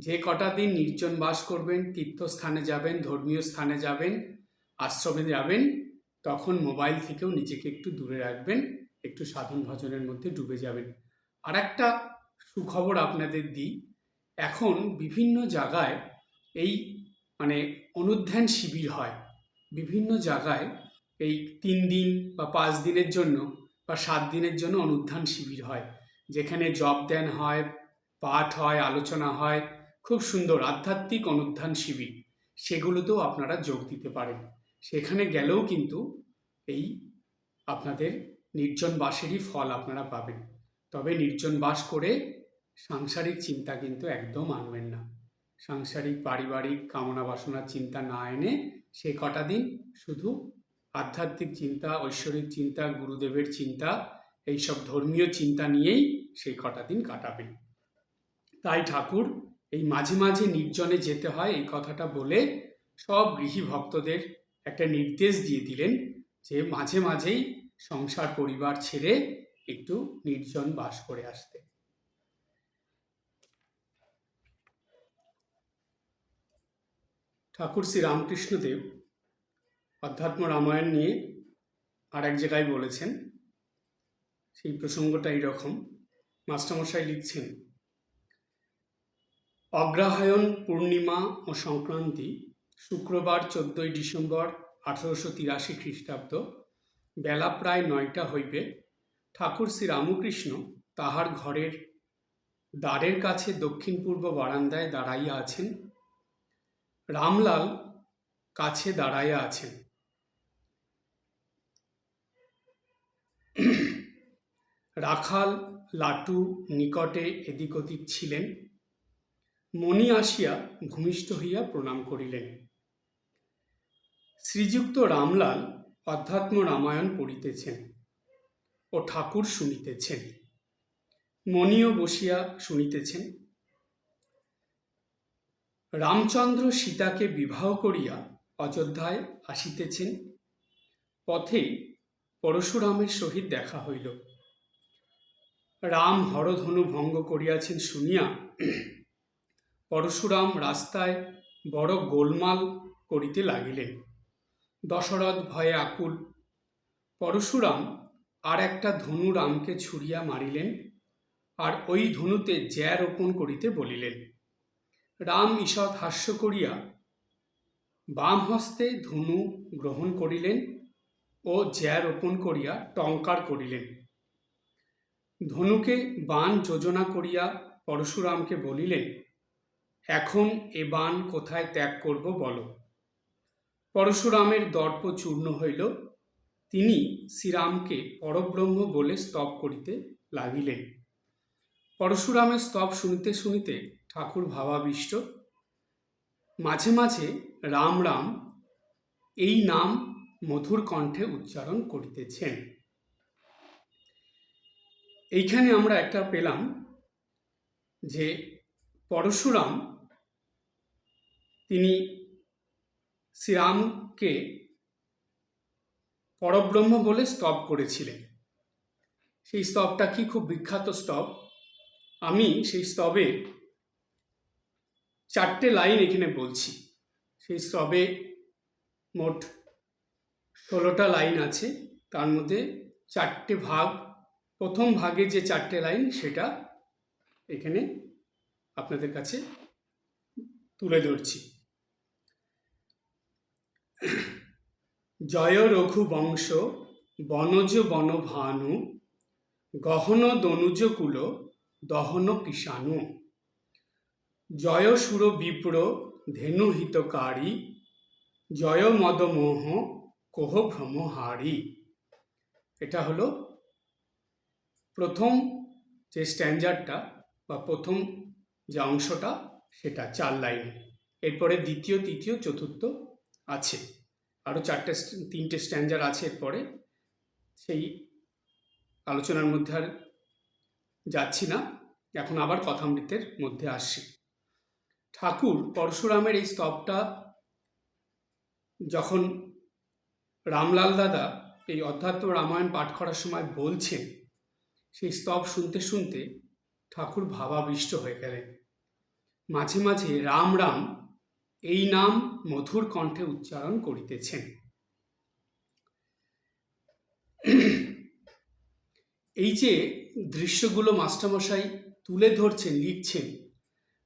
যে কটা দিন নির্জন বাস করবেন, তীর্থস্থানে যাবেন, ধর্মীয় স্থানে যাবেন, আশ্রমে যাবেন, তখন মোবাইল থেকেও নিজেকে একটু দূরে রাখবেন, একটু সাধন ভজনের মধ্যে ডুবে যাবেন। আর একটা সুখবর আপনাদের দিই, এখন বিভিন্ন জায়গায় এই অনুধ্যান শিবির হয়। বিভিন্ন জায়গায় এই 3 দিন বা 5 দিনের জন্য বা 7 দিনের জন্য অনুধ্যান শিবির হয়, যেখানে জপ ধ্যান হয়, পাঠ হয়, আলোচনা হয়, খুব সুন্দর আধ্যাত্মিক অনুধ্যান শিবির। সেগুলোতেও আপনারা যোগ দিতে পারেন। সেখানে গেলেও কিন্তু এই আপনাদের নির্জন বাসেরই ফল আপনারা পাবেন। তবে নির্জন বাস করে সাংসারিক চিন্তা কিন্তু একদম আনবেন না। সাংসারিক পারিবারিক কামনা বাসনার চিন্তা না এনে সে কটা দিন শুধু আধ্যাত্মিক চিন্তা, ঐশ্বরিক চিন্তা, গুরুদেবের চিন্তা, এইসব ধর্মীয় চিন্তা নিয়েই সেই কটা দিন কাটাবেন। তাই ঠাকুর এই মাঝে মাঝে নির্জনে যেতে হয় এই কথাটা বলে সব গৃহী ভক্তদের একটা নির্দেশ দিয়ে দিলেন যে মাঝে মাঝেই সংসার পরিবার ছেড়ে একটু নির্জন বাস করে আসতে। ঠাকুর শ্রী রামকৃষ্ণদেব অধ্যাত্ম রামায়ণ নিয়ে আর এক জায়গায় বলেছেন, সেই প্রসঙ্গটা এইরকম। মাস্টারমশাই লিখছেন, অগ্রহায়ণ পূর্ণিমা ও সংক্রান্তি শুক্রবার 14 ডিসেম্বর 1883 খ্রিস্টাব্দ বেলা প্রায় 9টা হইবে। ঠাকুর শ্রী রামকৃষ্ণ তাহার ঘরের দ্বারের কাছে দক্ষিণ পূর্ব বারান্দায় দাঁড়াইয়া আছেন। রামলাল কাছে দাঁড়াইয়া আছেন। রাখাল লাটু নিকটে এদিক ওদিক ছিলেন। মণি আসিয়া ভূমিষ্ঠ হইয়া প্রণাম করিলেন। শ্রীযুক্ত রামলাল অধ্যাত্ম রামায়ণ পড়িতেছেন ও ঠাকুর শুনিতেছেন। মণিও বসিয়া শুনিতেছেন। রামচন্দ্র সীতাকে বিবাহ করিয়া অযোধ্যায় আসিতেছেন। পথে পরশুরামের সহিত দেখা হইল। রাম হরধনু ভঙ্গ করিয়াছেন শুনিয়া পরশুরাম রাস্তায় বড় গোলমাল করিতে লাগিলেন। দশরথ ভয়ে আকুল। পরশুরাম আর একটা ধনু রামকে ছুড়িয়া মারিলেন, আর ওই ধনুতে জ্যা রোপণ করিতে বলিলেন। রাম ঈষৎ হাস্য করিয়া বাম হস্তে ধনু গ্রহণ করিলেন ও জ্যা রোপণ করিয়া টঙ্কার করিলেন। ধনুকে বাণ যোজনা করিয়া পরশুরামকে বলিলেন, এখন এ বাণ কোথায় ত্যাগ করব বলো। পরশুরামের দর্প চূর্ণ হইল। তিনি শ্রীরামকে পরব্রহ্ম বলে স্তব করিতে লাগিলেন। পরশুরামের স্তব শুনিতে শুনিতে ঠাকুর ভাবাবিষ্ট। মাঝে মাঝে রাম রাম এই নাম মধুর কণ্ঠে উচ্চারণ করিতেছেন। এইখানে আমরা একটা পেলাম যে পরশুরাম তিনি শ্রীরামকে পরব্রহ্ম বলে স্তব করেছিলেন। সেই স্তবটা কি খুব বিখ্যাত স্তব। আমি সেই স্তবের 4টে লাইন এখানে বলছি। সেই স্তবে মোট 16টা লাইন আছে, তার মধ্যে 4টে ভাগ। প্রথম ভাগে যে 4টে লাইন সেটা এখানে আপনাদের কাছে তুলে ধরছি। জয় রঘুবংশ বনজ বনভানু গহন দনুজ কুল দহন কিষাণু জয় সুর বিপ্র ধেনু হিতকারী জয় মদমোহ কোহ ভ্রমহারী। এটা হলো প্রথম যে স্ট্যান্ডারটা বা প্রথম যে অংশটা, সেটা 4 লাইনে। এরপরে দ্বিতীয়, তৃতীয়, চতুর্থ আছে, আরও 3টে স্ট্যান্ডার আছে এরপরে। সেই আলোচনার মধ্যে আর যাচ্ছি না, এখন আবার কথামৃতের মধ্যে আসছি। ঠাকুর পরশুরামের এই স্তবটা যখন রামলাল দাদা এই অধ্যাত্ম রামায়ণ পাঠ করার সময় বলছেন, সেই স্তব শুনতে শুনতে ঠাকুর ভাবাবিষ্ট হয়ে গেলেন। মাঝে মাঝে রাম রাম এই নাম মধুর কণ্ঠে উচ্চারণ করিতেছেন। এই যে দৃশ্যগুলো মাস্টারমশাই তুলে ধরছেন, লিখছেন,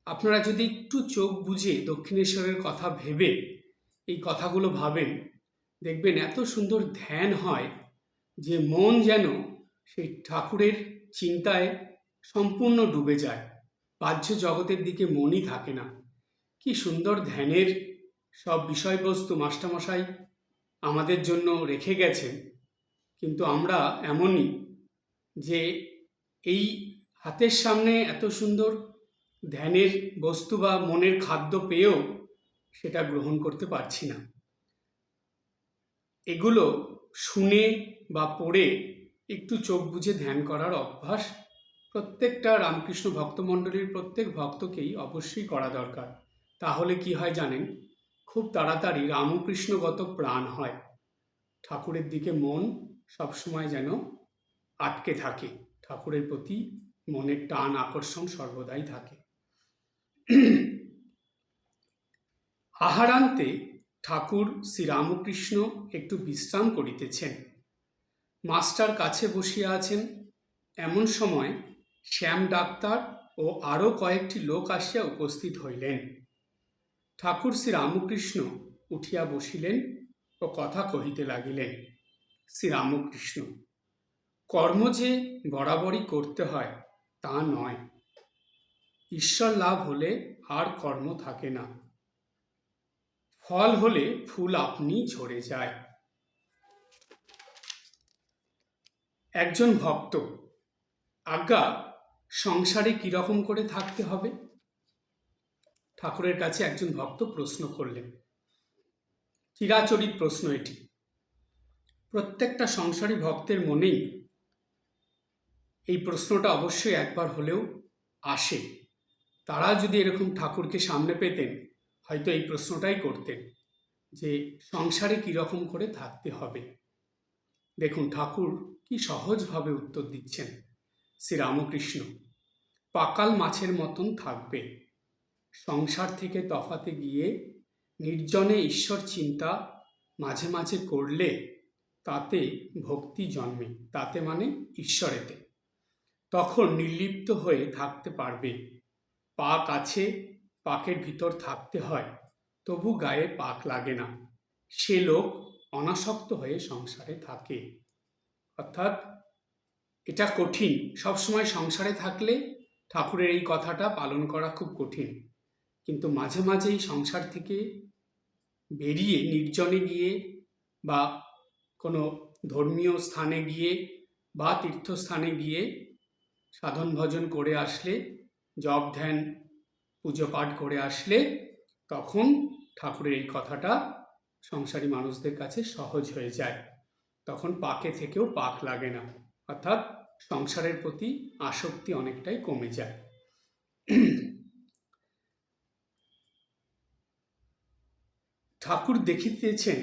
আপনারা যদি একটু চোখ বুজে দক্ষিণেশ্বরের কথা ভেবে এই কথাগুলো ভাবেন, দেখবেন এত সুন্দর ধ্যান হয় যে মন যেন সেই ঠাকুরের চিন্তায় সম্পূর্ণ ডুবে যায়। বাহ্য জগতের দিকে মনই থাকে না। কি সুন্দর ধ্যানের সব বিষয়বস্তু মাস্টারমশাই আমাদের জন্য রেখে গেছেন, কিন্তু আমরা এমনই যে এই হাতের সামনে এত সুন্দর ধ্যানের বস্তু বা মনের খাদ্য পেয়েও সেটা গ্রহণ করতে পারছি না। এগুলো শুনে বা পড়ে একটু চোখ বুজে ধ্যান করার অভ্যাস প্রত্যেকটা রামকৃষ্ণ ভক্তমণ্ডলীর প্রত্যেক ভক্তকেই অবশ্যই করা দরকার। তাহলে কি হয় জানেন, খুব তাড়াতাড়ি রামকৃষ্ণগত প্রাণ হয়, ঠাকুরের দিকে মন সবসময় যেন আটকে থাকে, ঠাকুরের প্রতি মনের টান আকর্ষণ সর্বদাই থাকে। আহারান্তে ঠাকুর শ্রীরামকৃষ্ণ একটু বিশ্রাম করিতেছেন, মাস্টার কাছে বসিয়া আছেন। এমন সময় শ্যাম ডাক্তার ও আরও কয়েকটি লোক আসিয়া উপস্থিত হইলেন। ঠাকুর শ্রীরামকৃষ্ণ উঠিয়া বসিলেন ও কথা কহিতে লাগিলেন। শ্রীরামকৃষ্ণ: কর্ম যে বরাবরই করতে হয় তা নয়, ঈশ্বর লাভ হলে আর কর্ম থাকে না, ফল হলে ফুল আপনি ঝরে যায়। একজন ভক্ত: আজ্ঞা, সংসারে কিরকম করে থাকতে হবে? ঠাকুরের কাছে একজন ভক্ত প্রশ্ন করলেন। চিরাচরিত প্রশ্ন এটি, প্রত্যেকটা সংসারী ভক্তের মনেই এই প্রশ্নটা অবশ্যই একবার হলেও আসে। তারা যদি এরকম ঠাকুরকে সামনে পেতেন, হয়তো এই প্রশ্নটাই করতেন যে সংসারে কীরকম করে থাকতে হবে। দেখুন ঠাকুর কি সহজভাবে উত্তর দিচ্ছেন। শ্রীরামকৃষ্ণ: পাকাল মাছের মতন থাকবে, সংসার থেকে তফাতে গিয়ে নির্জনে ঈশ্বর চিন্তা মাঝে মাঝে করলে তাতে ভক্তি জন্মে, তাতে মানে ঈশ্বরেতে, তখন নির্লিপ্ত হয়ে থাকতে পারবে। পাক আছে, পাকের ভিতর থাকতে হয়, তবু গায়ে পাক লাগে না, সে লোক অনাসক্ত হয়ে সংসারে থাকে। অর্থাৎ এটা কঠিন, সবসময় সংসারে থাকলে ঠাকুরের এই কথাটা পালন করা খুব কঠিন, কিন্তু মাঝে মাঝে এই সংসার থেকে বেরিয়ে নির্জনে গিয়ে বা কোনো ধর্মীয় স্থানে গিয়ে বা তীর্থস্থানে গিয়ে সাধন ভজন করে আসলে, জপ ধ্যান পুজো পাঠ করে আসলে, তখন ঠাকুরের এই কথাটা সংসারী মানুষদের কাছে সহজ হয়ে যায়, তখন পাকে থেকেও পাক লাগে না, অর্থাৎ সংসারের প্রতি আসক্তি অনেকটাই কমে যায়। ঠাকুর দেখিতেছেন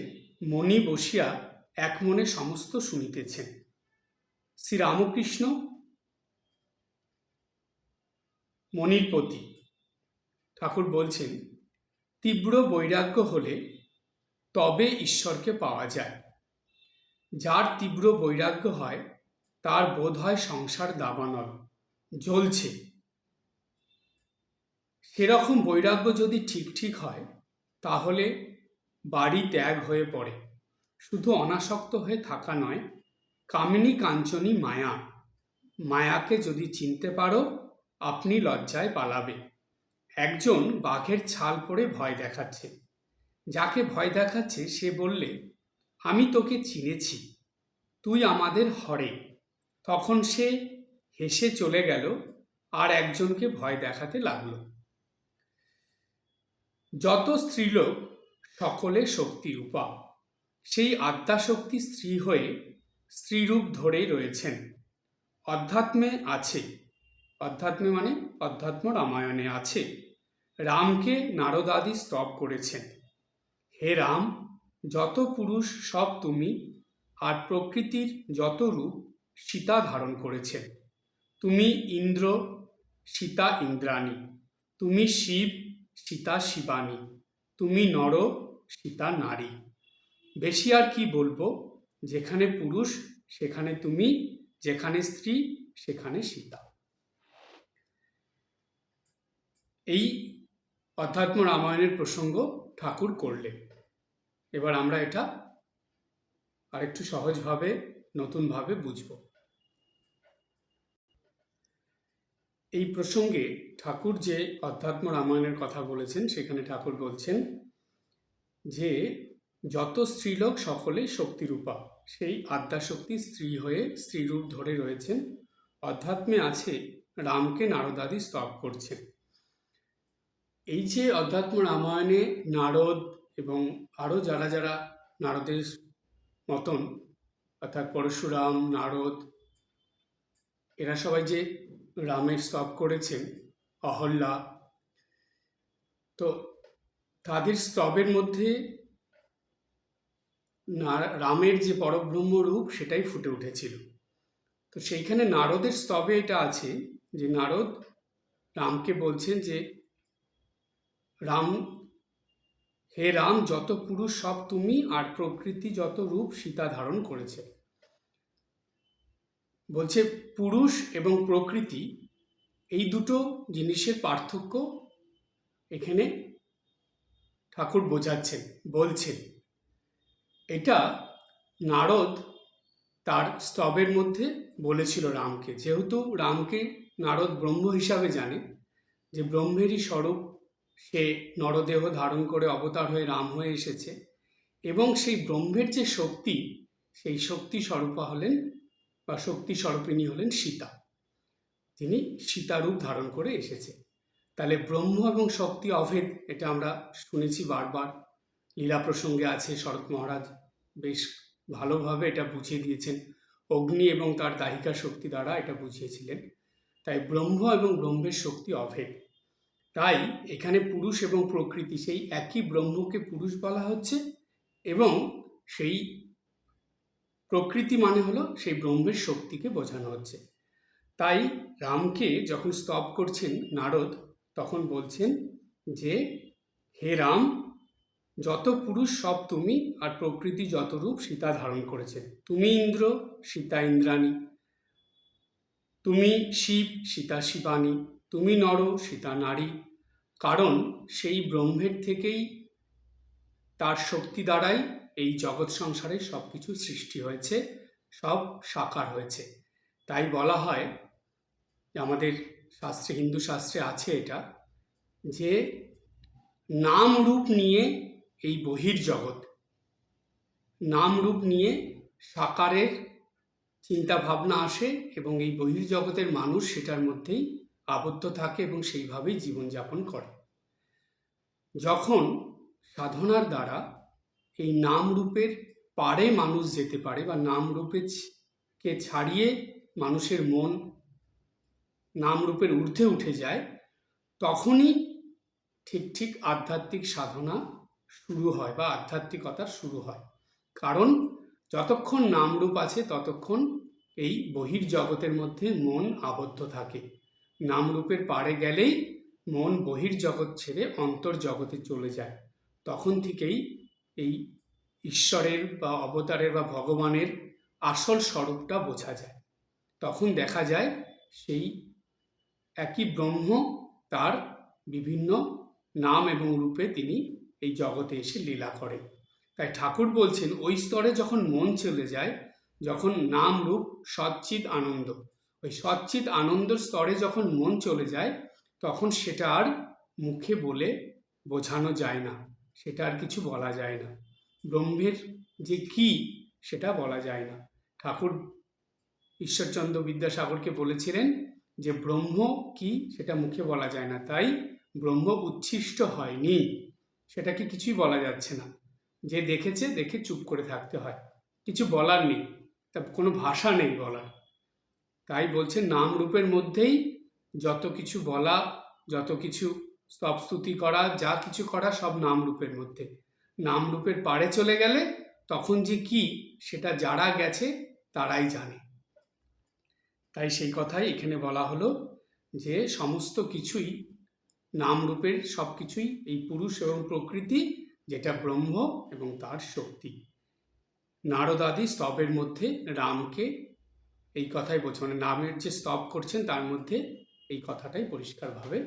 মণি বসিয়া এক মনে সমস্ত শুনিতেছেন। শ্রীরামকৃষ্ণ মণির প্রতি ঠাকুর বলছেন, তীব্র বৈরাগ্য হলে তবে ঈশ্বরকে পাওয়া যায়। যার তীব্র বৈরাগ্য হয় তার বোধ হয় সংসার দাবানল, জ্বলছে। সেরকম বৈরাগ্য যদি ঠিক ঠিক হয় তাহলে বাড়ি ত্যাগ হয়ে পড়ে। শুধু অনাসক্ত হয়ে থাকা নয়, কামিনী কাঞ্চনী মায়া, মায়াকে যদি চিনতে পারো আপনি লজ্জায় পালাবে। একজন বাঘের ছাল পরে ভয় দেখাচ্ছে, যাকে ভয় দেখাচ্ছে সে বললে, আমি তোকে চিনেছি, তুই আমাদের হরে। তখন সে হেসে চলে গেল আর একজনকে ভয় দেখাতে লাগলো। যত স্ত্রীলোক সকলে শক্তিরূপা, সেই আদ্যাশক্তি স্ত্রী হয়ে স্ত্রীরূপ ধরে রয়েছেন। অধ্যাত্মে আছে, অধ্যাত্মে মানে অধ্যাত্ম রামায়ণে আছে, রামকে নারদাদি স্তব করেছেন। হে রাম, যত পুরুষ সব তুমি, আর প্রকৃতির যত রূপ সীতা ধারণ করেছেন। তুমি ইন্দ্র, সীতা ইন্দ্রাণী, তুমি শিব, সীতা শিবানী, তুমি নর, সীতা নারী। বেশি আর কি বলবো, যেখানে পুরুষ সেখানে তুমি, যেখানে স্ত্রী সেখানে সীতা। এই অধ্যাত্ম রামায়ণের প্রসঙ্গ ঠাকুর করলেন। এবার আমরা এটা আরেকটু সহজভাবে নতুনভাবে বুঝব। এই প্রসঙ্গে ঠাকুর যে অধ্যাত্ম রামায়ণের কথা বলেছেন, সেখানে ঠাকুর বলছেন, যে যত স্ত্রীলোক সকলে শক্তিরূপা, সেই আদ্যাশক্তি স্ত্রী হয়ে স্ত্রীরূপ ধরে রয়েছেন। অধ্যাত্মে আছে রামকে নারদাদি স্তব করছেন। এই যে অধ্যাত্ম রামায়ণে নারদ এবং আরও যারা যারা নারদের মতন, অর্থাৎ পরশুরাম, নারদ, এরা সবাই যে রামের স্তব করেছেন, অহল্যা, তো তাদের স্তবের মধ্যে রামের যে পরব্রহ্ম রূপ সেটাই ফুটে উঠেছিল। তো সেইখানে নারদের স্তবে এটা আছে যে নারদ রামকে বলছেন যে রাম, হে রাম, যত পুরুষ সব তুমি, আর প্রকৃতি যত রূপ সীতা ধারণ করেছে। বলছে পুরুষ এবং প্রকৃতি এই দুটো জিনিসের পার্থক্য এখানে ঠাকুর বোঝাচ্ছেন, বলছেন। এটা নারদ তার স্তবের মধ্যে বলেছিল রামকে, যেহেতু রামকে নারদ ব্রহ্ম হিসাবে জানে, যে ব্রহ্মেরই স্বরূপ, সে নরদেহ ধারণ করে অবতার হয়ে রাম হয়ে এসেছে, এবং সেই ব্রহ্মের যে শক্তি, সেই শক্তি স্বরূপা হলেন বা শক্তি স্বরূপিণী হলেন সীতা। তিনি সীতারূপ ধারণ করে এসেছে। তাহলে ব্রহ্ম এবং শক্তি অভেদ, এটা আমরা শুনেছি বারবার, লীলা প্রসঙ্গে আছে। শরৎ মহারাজ বেশ ভালোভাবে এটা বুঝিয়ে দিয়েছেন, অগ্নি এবং তার দাহিকা শক্তি দ্বারা এটা বুঝিয়েছিলেন। তাই ব্রহ্ম এবং ব্রহ্মের শক্তি অভেদ। তাই এখানে পুরুষ এবং প্রকৃতি, সেই একই ব্রহ্মকে পুরুষ বলা হচ্ছে, এবং সেই প্রকৃতি মানে হলো সেই ব্রহ্মের শক্তিকে বোঝানো হচ্ছে। তাই রামকে যখন স্তব করছেন নারদ, তখন বলছেন যে হে রাম, যত পুরুষ সব তুমি, আর প্রকৃতি যত রূপ সীতা ধারণ করেছে। তুমি ইন্দ্র, সীতা ইন্দ্রাণী। তুমি শিব, সীতা শিবানী। তুমি নর, সীতা নারী। কারণ সেই ব্রহ্মের থেকেই, তার শক্তি দ্বারাই এই জগৎ সংসারে সব কিছু সৃষ্টি হয়েছে, সব সাকার হয়েছে। তাই বলা হয়, আমাদের শাস্ত্রে, হিন্দু শাস্ত্রে আছে এটা, যে নাম রূপ নিয়ে এই বহির্জগৎ, নাম রূপ নিয়ে সাকারের চিন্তা ভাবনা আসে, এবং এই বহির্জগতের মানুষ সেটার মধ্যেই আবদ্ধ থাকে এবং সেইভাবেই জীবনযাপন করে। যখন সাধনার দ্বারা এই নাম রূপের পারে মানুষ যেতে পারে, বা নাম রূপকে ছাড়িয়ে মানুষের মন নাম রূপের ঊর্ধ্বে উঠে যায়, তখনই ঠিক ঠিক আধ্যাত্মিক সাধনা শুরু হয় বা আধ্যাত্মিকতার শুরু হয়। কারণ যতক্ষণ নামরূপ আছে ততক্ষণ এই বহির্জগতের মধ্যে মন আবদ্ধ থাকে। নামরূপের পারে গেলেই মন বহির্জগৎ ছেড়ে অন্তর্জগতে চলে যায়। তখন থেকেই এই ঈশ্বরের বা অবতারের বা ভগবানের আসল স্বরূপটা বোঝা যায়। তখন দেখা যায় সেই একই ব্রহ্ম তার বিভিন্ন নাম এবং রূপে তিনি এই জগতে এসে লীলা করেন। তাই ঠাকুর বলছেন, ওই স্তরে যখন মন চলে যায়, যখন নাম রূপ সচ্চিৎ আনন্দ, ওই সচ্চিৎ আনন্দর স্তরে যখন মন চলে যায়, তখন সেটা আর মুখে বলে বোঝানো যায় না, সেটা আর কিছু বলা যায় না। ব্রহ্মের যে কি সেটা বলা যায় না। ঠাকুর ঈশ্বরচন্দ্র বিদ্যাসাগরকে বলেছিলেন যে ব্রহ্ম কি সেটা মুখে বলা যায় না, তাই ব্রহ্ম উচ্ছিষ্ট হয়নি, সেটাকে কিছুই বলা যাচ্ছে না। যে দেখেছে, দেখে চুপ করে থাকতে হয়, কিছু বলার নেই, তা কোনো ভাষা নেই বলার। তাই বলছে নাম রূপের মধ্যেই যত কিছু বলা, যত কিছু স্তবস্তুতি করা, যা কিছু করা সব নাম রূপের মধ্যে। নাম রূপের পারে চলে গেলে তখন যে কি সেটা যারা গেছে তারাই জানে। তাই সেই কথাই এখানে বলা হলো যে সমস্ত কিছুই নামরূপের, সব কিছুই এই পুরুষ এবং প্রকৃতি, যেটা ব্রহ্ম এবং তার শক্তি। নারদাদি স্তবের মধ্যে রামকে এই কথাই বলছে, মানে নামের যে স্তব করছেন তার মধ্যে এই কথাটাই পরিষ্কারভাবে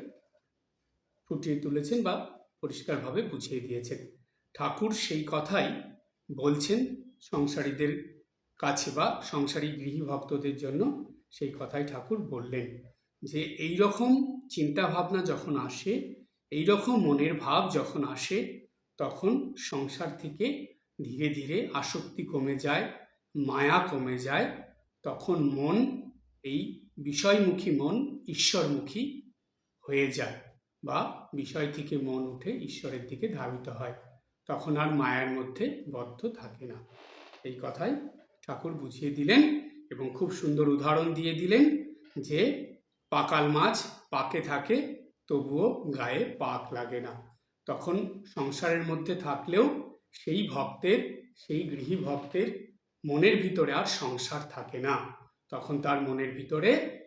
ফুটিয়ে তুলেছেন বা পরিষ্কারভাবে বুঝিয়ে দিয়েছেন। ঠাকুর সেই কথাই বলছেন সংসারীদের কাছে বা সংসারী গৃহী ভক্তদের জন্য, সেই কথাই ঠাকুর বললেন যে এই রকম চিন্তা ভাবনা যখন আসে, এই রকম মনের ভাব যখন আসে, তখন সংসার থেকে ধীরে ধীরে আসক্তি কমে যায়, মায়া কমে যায়। তখন মন, এই বিষয়মুখী মন ঈশ্বরমুখী হয়ে যায়, বা বিষয় থেকে মন উঠে ঈশ্বরের দিকে ধাবিত হয়। তখন আর মায়ার মধ্যে বদ্ধ থাকে না। এই কথাই ঠাকুর বুঝিয়ে দিলেন এবং খুব সুন্দর উদাহরণ দিয়ে দিলেন যে পাকাল মাছ পাকে থাকে তবুও গায়ে পাক লাগে না। তখন সংসারের মধ্যে থাকলেও সেই ভক্তের, সেই গৃহী ভক্তের মনের ভিতরে আর সংসার থাকে না। তখন তার মনের ভিতরে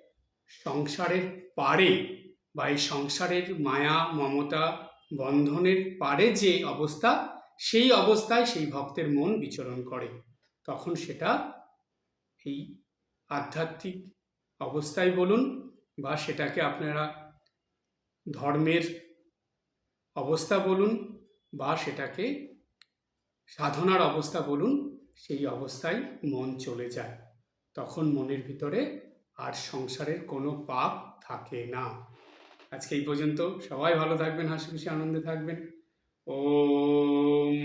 সংসারের পারে, বা এই সংসারের মায়া মমতা বন্ধনের পারে যে অবস্থা, সেই অবস্থায় সেই ভক্তের মন বিচরণ করে। তখন সেটা এই আধ্যাত্মিক অবস্থায় বলুন, বা সেটাকে আপনারা ধর্মের অবস্থা বলুন, বা সেটাকে সাধনার অবস্থা বলুন, সেই অবস্থায় মন চলে যায়। তখন মনের ভিতরে আর সংসারের কোনো পাপ থাকে না। আজকে এই পর্যন্ত। সবাই ভালো থাকবেন, হাসি খুশি আনন্দে থাকবেন। ওম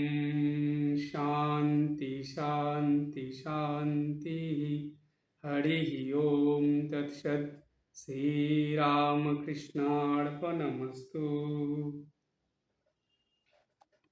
শান্তি শান্তি শান্তি। হরি ওম তৎসৎ। শ্রীরামকৃষ্ণার্পণমস্তু।